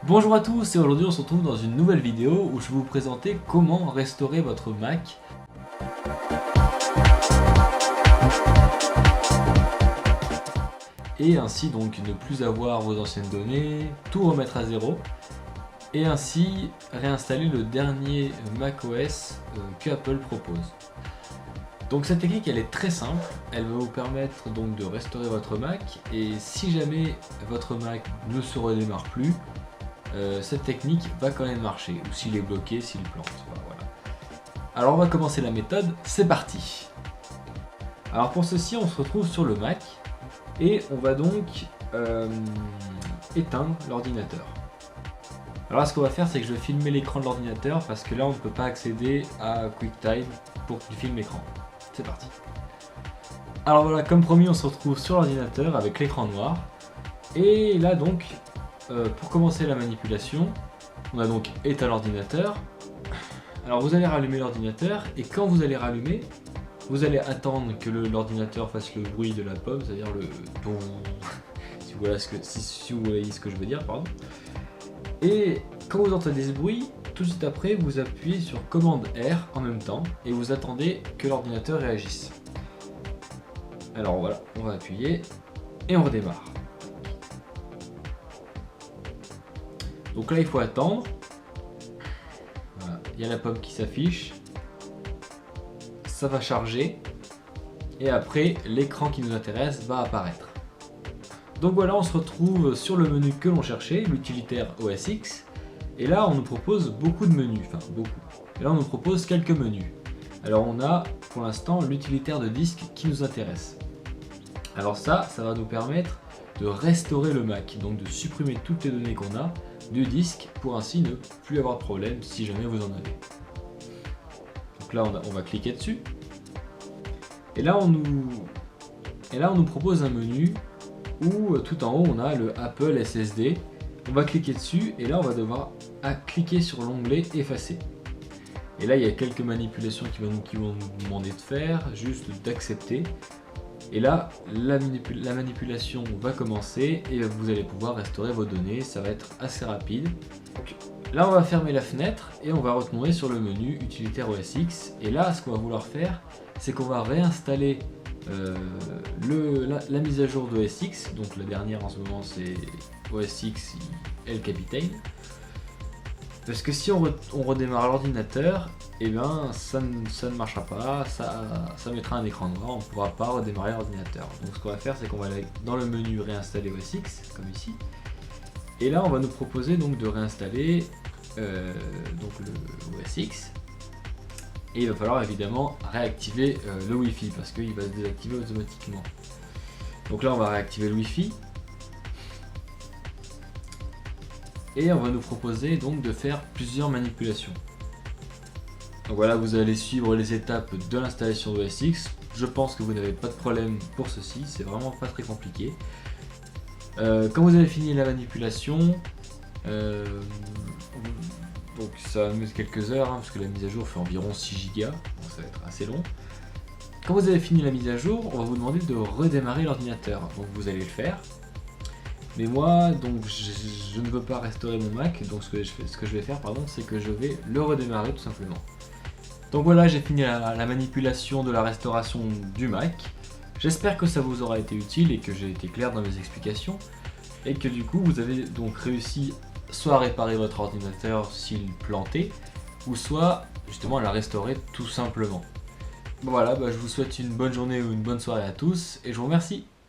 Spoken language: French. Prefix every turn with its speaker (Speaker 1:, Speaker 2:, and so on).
Speaker 1: Bonjour à tous et aujourd'hui on se retrouve dans une nouvelle vidéo où je vais vous présenter comment restaurer votre Mac. Et ainsi donc ne plus avoir vos anciennes données, tout remettre à zéro et ainsi réinstaller le dernier macOS que Apple propose. Donc cette technique elle est très simple, elle va vous permettre donc de restaurer votre Mac et si jamais votre Mac ne se redémarre plus, cette technique va quand même marcher, ou s'il est bloqué, s'il plante. Voilà. Alors on va commencer la méthode, c'est parti. Alors pour ceci on se retrouve sur le Mac et on va donc éteindre l'ordinateur. Alors là ce qu'on va faire c'est que je vais filmer l'écran de l'ordinateur parce que là on ne peut pas accéder à QuickTime pour qu'il filme l'écran. C'est parti. Alors voilà, comme promis on se retrouve sur l'ordinateur avec l'écran noir et là donc pour commencer la manipulation, on a donc éteint l'ordinateur. Alors vous allez rallumer l'ordinateur et quand vous allez rallumer, vous allez attendre que l'ordinateur fasse le bruit de la pomme, c'est-à-dire le ton, si vous voyez ce que je veux dire, pardon. Et quand vous entendez ce bruit, tout de suite après, vous appuyez sur commande R en même temps et vous attendez que l'ordinateur réagisse. Alors voilà, on va appuyer et on redémarre. Donc là il faut attendre, voilà. Il y a la pomme qui s'affiche, ça va charger et après l'écran qui nous intéresse va apparaître. Donc voilà, on se retrouve sur le menu que l'on cherchait, l'utilitaire OS X, et là on nous propose beaucoup de menus, enfin beaucoup, et là on nous propose quelques menus. Alors on a pour l'instant l'utilitaire de disque qui nous intéresse. Alors ça va nous permettre de restaurer le Mac, donc de supprimer toutes les données qu'on a du disque pour ainsi ne plus avoir de problème si jamais vous en avez. Donc là on va cliquer dessus et là on nous propose un menu où tout en haut on a le Apple SSD. On va cliquer dessus et là on va devoir cliquer sur l'onglet effacer. Et là il y a quelques manipulations qui vont nous demander de faire, juste d'accepter. Et là, la manipulation va commencer et vous allez pouvoir restaurer vos données, ça va être assez rapide. Donc, là on va fermer la fenêtre et on va retourner sur le menu utilitaire OS X. Et là ce qu'on va vouloir faire, c'est qu'on va réinstaller la mise à jour d'OS X. Donc la dernière en ce moment c'est OS X El Capitan. Parce que si on redémarre l'ordinateur, et bien ça ne marchera pas, ça mettra un écran noir, on ne pourra pas redémarrer l'ordinateur. Donc ce qu'on va faire c'est qu'on va aller dans le menu réinstaller OS X, comme ici. Et là on va nous proposer donc de réinstaller donc le OS X. Et il va falloir évidemment réactiver le Wi-Fi parce qu'il va se désactiver automatiquement. Donc là on va réactiver le Wi-Fi. Et on va nous proposer donc de faire plusieurs manipulations. Donc voilà, vous allez suivre les étapes de l'installation d'OS X. Je pense que vous n'avez pas de problème pour ceci, c'est vraiment pas très compliqué. Quand vous avez fini la manipulation, donc ça va mettre quelques heures, parce que la mise à jour fait environ 6 Go, donc ça va être assez long. Quand vous avez fini la mise à jour, on va vous demander de redémarrer l'ordinateur. Donc vous allez le faire. Mais moi, donc je ne veux pas restaurer mon Mac, donc ce que je vais faire, c'est que je vais le redémarrer tout simplement. Donc voilà, j'ai fini la manipulation de la restauration du Mac. J'espère que ça vous aura été utile et que j'ai été clair dans mes explications. Et que du coup, vous avez donc réussi soit à réparer votre ordinateur s'il plantait, ou soit justement à la restaurer tout simplement. Voilà, je vous souhaite une bonne journée ou une bonne soirée à tous, et je vous remercie.